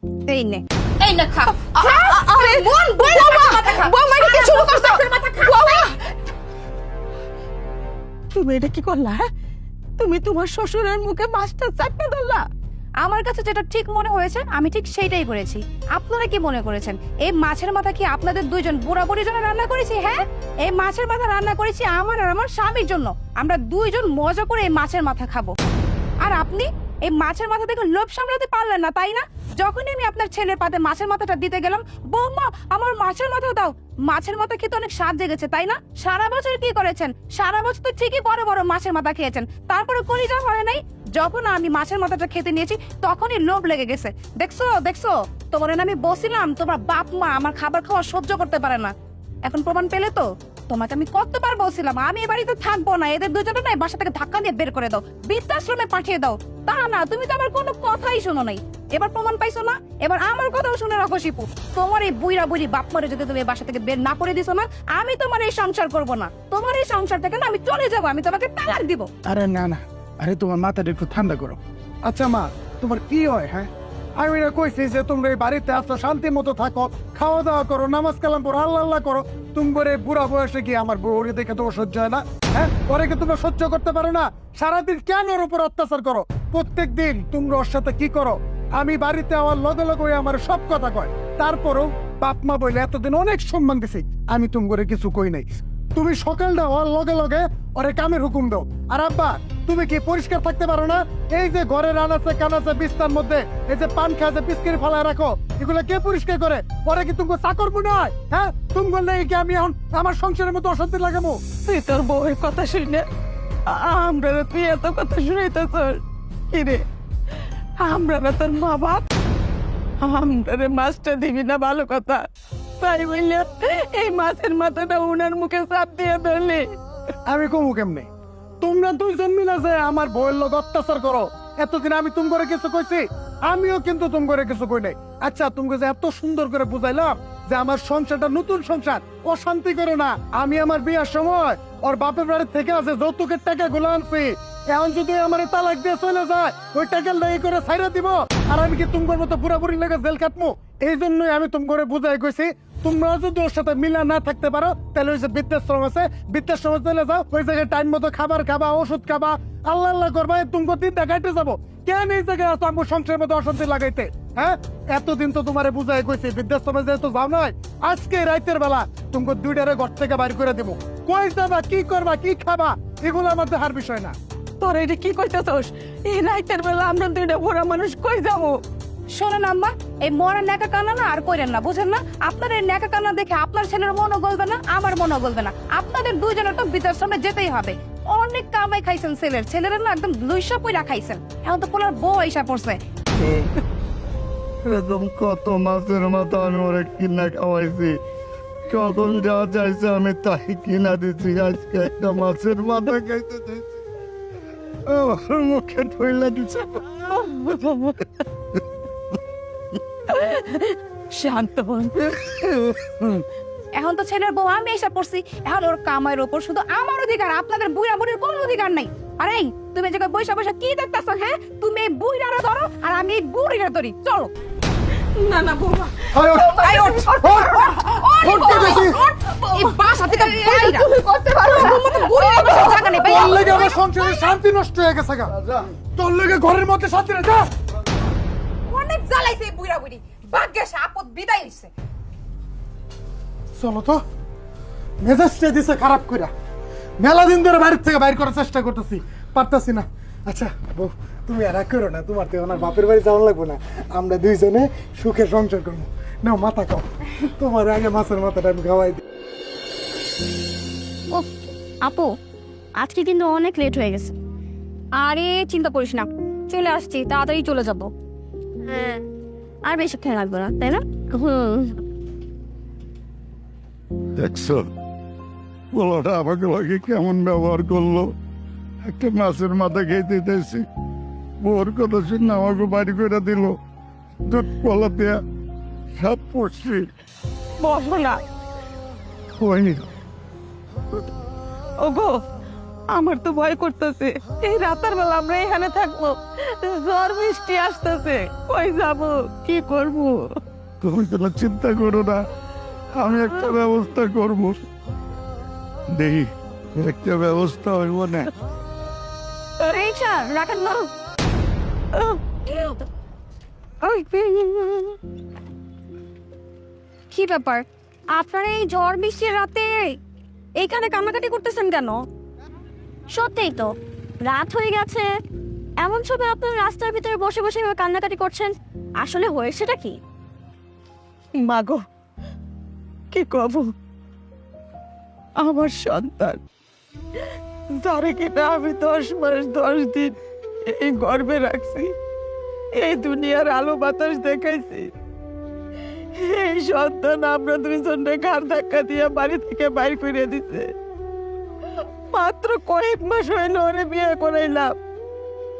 এই নে এই না খা আরে বোন বৌমা বৌমা এটা কি শুরু করছো বৌমা তুমি এটা কি করলা হ্যাঁ? তুমি তোমার শ্বশুরের মুখে মাছটা চাপতে দিলা। আমার কাছে যেটা ঠিক মনে হয়েছে আমি ঠিক সেইটাই করেছি। আপনারা কি মনে করেছেন এই মাছের মাথা কি আপনাদের দুইজন বুড়া বুড়ির জন্য রান্না করেছি? হ্যাঁ, এই মাছের মাথা রান্না করেছি আমার আর আমার স্বামীর জন্য। আমরা দুইজন মজা করে এই মাছের মাথা খাবো। আর আপনি এই মাছের মাথা দেখে লোভ সামলাতে পারলেন না, তাই না? যখনই আমি আপনার ছেলের পাতে মাছের মাথাটা দিতে গেলাম, বৌমা আমার মাছের মাথা দাও। মাছের মাথা খেতে অনেক স্বাদ জেগেছে, তাই না? সারা বছর কি করেছেন? সারা বছর তো ঠিকই বড় বড় মাছের মাথা খেয়েছেন, তারপরে কলিজা হয় নাই। যখন আমি মাছের মাথাটা খেতে নিয়েছি তখনই লোভ লেগে গেছে। দেখছো দেখছো, তোমার আমি বসিলাম তোমার বাপ মা আমার খাবার খাওয়া সহ্য করতে পারে না। এখন প্রমাণ পেলে তো? তোমাকে আমি কতবার বলছিলাম আমি এ বাড়িতে থাকবো না, এদের দুজনে নাই বাসা থেকে ধাক্কা দিয়ে বের করে দাও, বৃদ্ধাশ্রমে পাঠিয়ে দাও। তা না, তুমি তো আমার কোনো কথাই শোনো নাই। এবার প্রমাণ পাইছো না? এবার আমার কথাও শুনে রাখো শিপু। তোমার এই বুইরা বুড়ি বাপ মারে যদি তুমি এই বাসা থেকে বের না করে দিছো না, আমি তোমার এই সংসার করব না। তোমার এই সংসার থেকে না আমি চলে যাবো, আমি তোমাকে তালাক দিব। আরে না না, আরে তোমার মাথাটা একটু ঠান্ডা করো। আচ্ছা মা, তোমার কি হয় হ্যাঁ? আমি না কইছি যে তোমরা এই বাড়িতে আসো, শান্তি মতো থাকো, খাওয়া দাওয়া করো, নামাজ কালাম পড়ো, আল্লাহ আল্লাহ করো। তুমি করে বুড়া বয়সে কি আমার বউরে দেখে তোমার সহ্য হয় না? হ্যাঁ, পরে কি তুমি সহ্য করতে পারো না? সারাদিন কেন ওর উপর অত্যাচার করো? প্রত্যেক দিন তোমরা ওর সাথে কি করো? আমি বাড়িতে আমার লগে লগে ওই আমার সব কথা কয়, তারপরও বাপ মা বলে এতদিন অনেক সম্মান দিছি, আমি তুমি করে কিছু কই নাই। তুমি সকালটা হওয়ার লগে লগে ওরে কামের হুকুম দাও। আর আব্বা, তুমি কি পরিষ্কার থাকতে পারো না? এই যে ঘরের আনাচে কানাচে বিস্তার মধ্যে এই যে পান খায় যে বিস্কিট ফেলায় রাখো, এগুলো কে পরিষ্কার করে? ওরা কি তুমি চাকর মনে হয়? হ্যাঁ, তুমি বললে কি আমি এখন আমার সংসারের মতো অশান্তি লাগাবো? তুই তোর বউয়ের কথা শুনে আমরা তুই এত কথা শুনাইতেছ কি রে? আমরা না তোর মা বাপ, আমরা মাছটা দিবি না ভালো কথা, তাই বললে এই মাছের মাথাটা উনার মুখে চাপ দিয়ে ধরলি। আমি কমু কেমনে? তোমরা দুইজন মিলে যে আমার বউয়ের লোক অত্যাচার করো, এতদিন আমি তুমি করে কিছু কইছি? আমিও কিন্তু তুমি করে কিছু কই নাই। আচ্ছা, তুমি যে এত সুন্দর করে বুঝাইলাম যে আমার সংসারটা নতুন সংসার, অশান্তি করো না। আমি আমার বিয়ার সময় ওর বাপের বাড়ি থেকে আছে যৌতুকের টাকা গুলো আনছি, এখন যদি আমার তালাক দিয়ে চলে যায় ওই টাকা লেগে করে ছাইরা দিব, আর আমি কি তোমার মতো পুরাপুরি লেগে জেল কাটবো? এই জন্যই আমি তুমি করে বুঝাই কইছি তোমরা যদি ওর সাথে মিলা না থাকতে পারো তাহলে ওই যে বৃদ্ধাশ্রম আছে, বৃদ্ধাশ্রমে চলে যাও, ওই জায়গায় টাইম মতো খাবার খাবা, ওষুধ খাবা, আল্লাহ আল্লাহ করবা, তুমি দিনটা কাটে যাবো। কেন এই জায়গায় আসো আমার সংসারের মধ্যে অশান্তি লাগাইতে? হ্যাঁ, এতদিন তো তোমারে বুঝাই কইছি বৃদ্ধাশ্রমে যেহেতু যাও নয়, আজকে রাতের বেলা তোমাকে দুইটারে ঘর থেকে বাইর করে দেবো। কই যাবা, কি করবা, কি খাবা, এগুলো আমার দেখার বিষয় না। তোর এটা কি কইতেছস? এই রাইতের বেলা আমরা দুইটা বুড়া মানুষ কই যাবো? শোনেন আম্মা, এই মরা ন্যাকা কান্না না আর কইরেন না, বুঝেন না? আপনার এই ন্যাকা কান্না দেখে আপনার ছেলের মনও গলবে না, আমার মনও গলবে না। আপনাদের দুইজনের তো বৃদ্ধাশ্রমে যেতেই হবে। অনেক কামাই খাইছেন ছেলেরা না একদম লুইসা পইরা খাইছেন। এখন তো পোলার বউ আইসা পড়ছে। এরকম কত মাছের মাথা আমি ওরা কিনা খাওয়াইছি, কখন যা চাইছে আমি তাই কিনা দিচ্ছি। আজকে একটা মাছের মাথা খাইতে চাইছি, আমার মুখে ঢইলা দিচ্ছে। শান্ত হন। এখন তো ছেলের বউ আমি এসে পড়ছি, এখন ওর কামাইয়ের উপর শুধু আমার অধিকার, আপনাদের বুড়া বুড়ির কোনো অধিকার নাই। আরে তুমি এই জায়গায় বৈশা বৈশা কি দেখতেছো? হ্যাঁ, তুমি এই বুড়ারা ধরো আর আমি এই বুড়িরা ধরি, চলো। না না বৌমা, এই ওঠ, এই বাসা থেকে বাইরা করতে পারো না। বৌমা তো বুড়িরা বসে জায়গা নেই, বাইরে। তোর লেগে আমার সংসারের শান্তি নষ্ট হয়ে গেছে গা, তোর লেগে ঘরের মধ্যে শান্তি না। যা, অনেক জ্বালাইছে এই বুড়া বুড়ি, ভাগ্যে আপদ বিদায় হইছে। চলো তো, মেজাজটা দিছে খারাপ কইরা। মেলা দিন ধরে বাড়ির থেকে বাইর করার চেষ্টা করতেছি, পারতাছি না। আচ্ছা বউ, তুমি আর রাগ করো না, তোমার তো ওনার বাপের বাড়ি যাওয়া লাগবো না, আমরা দুইজনে সুখে সংসার করবো। নাও মাথা খাও, তোমার আগে মাছের মাথাটা আমি খাওয়াই দিই। ও আপু, আজকে কিন্তু অনেক লেট হয়ে গেছে। আরে চিন্তা করিস না, চলে আসছি, তাড়াতাড়ি চলে যাব। হ্যাঁ, আর বেশিক্ষণ লাগবে না, তাই না? দেখছো বলোটা আমাকে লাগে কেমন ব্যবহার করলো? একটা মাছের মাথা খেতে দিতেছি, ওর কথা শুনে আমাকে বাড়ি করে দিল, দুধ কলা দেয়া সব পড়ছি। বসো না। হয়নি ওগো, আমার তো ভয় করতেছে, এই রাতের বেলা আমরা এখানে থাকবো, ঝড় বৃষ্টি আসতেছে, কই যাবো, কি করবো? তুমি কোনো চিন্তা করো না, আমি একটা ব্যবস্থা করব। দেখি একটা ব্যবস্থা হইব না। রিক্সা রাখেন না। কি ব্যাপার, আপনারা এই ঝড় বৃষ্টির রাতে এইখানে কান্নাকাটি করতেছেন কেন? সত্যিই তো রাত হয়ে গেছে, এমন সময় আপনারা রাস্তার ভিতরে বসে বসে এভাবে কান্নাকাটি করছেন, আসলে হয়েছেটা কি? মাগো, কি কব, আমার সন্তান যারে কিনা আমি 10 মাস 10 দিন এই গর্ভে রাখছি, এই দুনিয়ার আলো বাতাস দেখাইছি, এই সন্তান আমরা দুইজনে ঘাড় ধাক্কা দিয়ে বাড়ি থেকে বাইর করে দিতে। মাত্র কয়েক মাস হইল ওরে বিয়ে করাইলাম,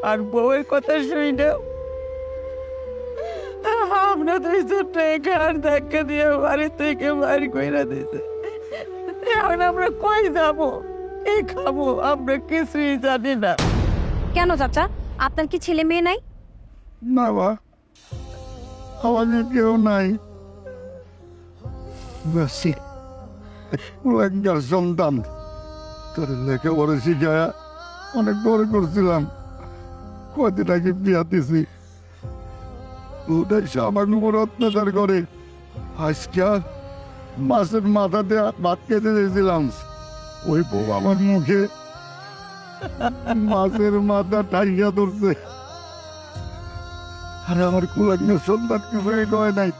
আর বউয়ের কথা শুনে আমরা দুইজনে ঘাড় ধাক্কা দিয়ে বাড়ি থেকে বাইর করে দিতে। এখন আমরা কই যাবো, কি খাবো, আমরা কিছুই জানি না। কেন চাচা, আপনার কি ছেলে মেয়ে নাই? না বা, আমাদের কেউ নাই, বেশি একটা সন্তান। তোর লেখাপড়া শিখায় অনেক বড় করছিলাম, কদিন আগে বিয়া দিছি, ওটাই আমাকে উপর অত্যাচার করে। আজকে মাছের মাথা দিয়ে ভাত খেতে দিয়েছিলাম, ওই বউ আমার মুখে মাছের মাথা টাইয়া ধরছে, আর আমার কুলাগ্নের সন্তান কিছুই কয় নাই,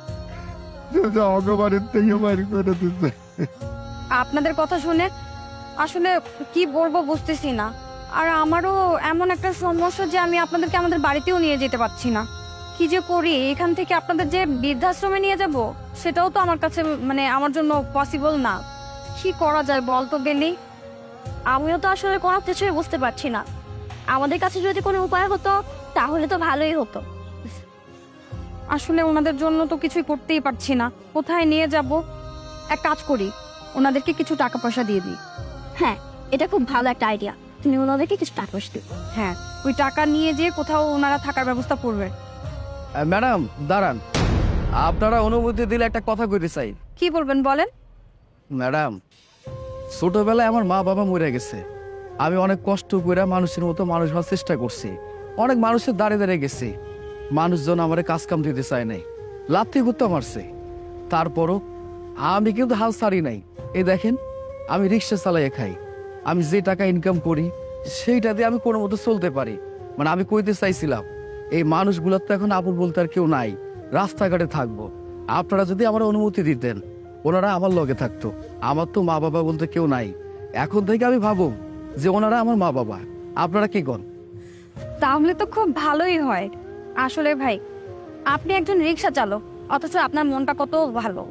যে আমাকে বাড়ির থেকে বাইরে করে দিচ্ছে। আপনাদের কথা শুনে আসলে কি বলবো বুঝতেছি না, আর আমারও এমন একটা সমস্যা যে আমি আপনাদেরকে আমাদের বাড়িতেও নিয়ে যেতে পারছি না। কি যে করি, এখান থেকে আপনাদের যে বৃদ্ধাশ্রমে নিয়ে যাব সেটাও তো আমার কাছে মানে আমার জন্য পসিবল না। কি করা যায় বলতো বেলি? আমিও তো আসলে কোনো কিছুই বুঝতে পারছি না। আমাদের কাছে যদি কোনো উপায় হতো তাহলে তো ভালোই হতো। আসলে ওনাদের জন্য তো কিছুই করতেই পারছি না, কোথায় নিয়ে যাব? এক কাজ করি, ওনাদেরকে কিছু টাকা পয়সা দিয়ে দিই। হ্যাঁ, এটা খুব ভালো একটা আইডিয়া। তুমি ওনাদেরকে কিছু টাকা পয়সা দিও। হ্যাঁ, ওই টাকা নিয়ে যেয়ে কোথাও ওনারা থাকার ব্যবস্থা করবে। ম্যাডাম দাঁড়ান, আপনারা অনুমতি দিলে একটা কথা কইতে চাই। কি বলবেন বলেন? ম্যাডাম, ছোটবেলায় আমার মা বাবা মরে গেছে, আমি অনেক কষ্ট করে মানুষের মতো মানুষ হওয়ার চেষ্টা করছি, অনেক মানুষের দাঁড়িয়ে দাঁড়িয়ে গেছি, মানুষজন আমার কাজ কাম দিতে চায় নাই, লাথি করতে মারছে, তারপরও আমি কিন্তু হাল ছাড়ি নাই। এই দেখেন, আমি রিক্সা চালাইয়ে খাই, আমি যে টাকা ইনকাম করি সেইটা দিয়ে আমি কোনো মতো চলতে পারি। মানে আমি কইতে চাইছিলাম, এই মানুষগুলোর তো এখন আপন বলতে আর কেউ নাই, রাস্তাঘাটে থাকবো, আপনারা যদি আমার অনুমতি দিতেন, ওনারা আমার লগে থাকতো। আমার তো মা বাবা বলতে কেউ নাই, এখন থেকে আমি ভাবো যে ওনারা আমার মা বাবা। আপনারা কি কন? তাহলে তো খুব ভালোই হয়। আসলে ভাই, আপনি একজন রিক্সা চালক, অথচ আপনার মনটা কত ভালো।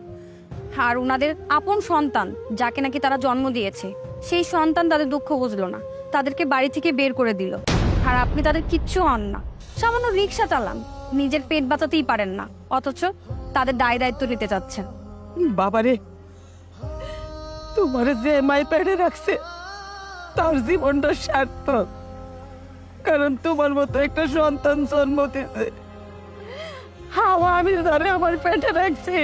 আর ওনাদের আপন সন্তান যাকে নাকি তারা জন্ম দিয়েছে, সেই সন্তান তাদের দুঃখ বুঝলো না, তাদেরকে বাড়ি থেকে বের করে দিল। আর আপনি তাদের কিচ্ছু হন না, সামান্য রিক্সা চালান, নিজের পেট বাঁচাতেই পারেন না, অথচ তাদের দায় দায়িত্ব নিতে চাচ্ছেন। বাবারে, তোমার যে মাই পেটে রাখছে তার জীবনটা সার্থক, কারণ তোমার মতো একটা সন্তান জন্ম দিতে। হাওয়া আমি ধরে আমার পেটে রাখছি,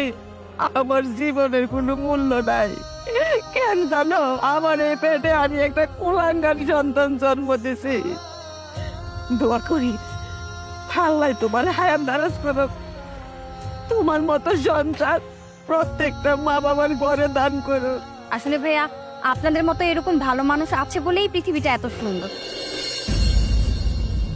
আমার জীবনের কোনো মূল্য নাই। কেন জানো, আমার এই পেটে আমি একটা কুলাঙ্গার সন্তান জন্ম দিছি। দোয়া করি আল্লাহ তোমার হায়াত দারাজ করো, তোমার মতো সন্তান প্রত্যেকটা মা বাবার ঘরে দান করো। আসলে ভাইয়া, আপনাদের মতো এরকম ভালো মানুষ আছে বলেই পৃথিবীটা এত সুন্দর।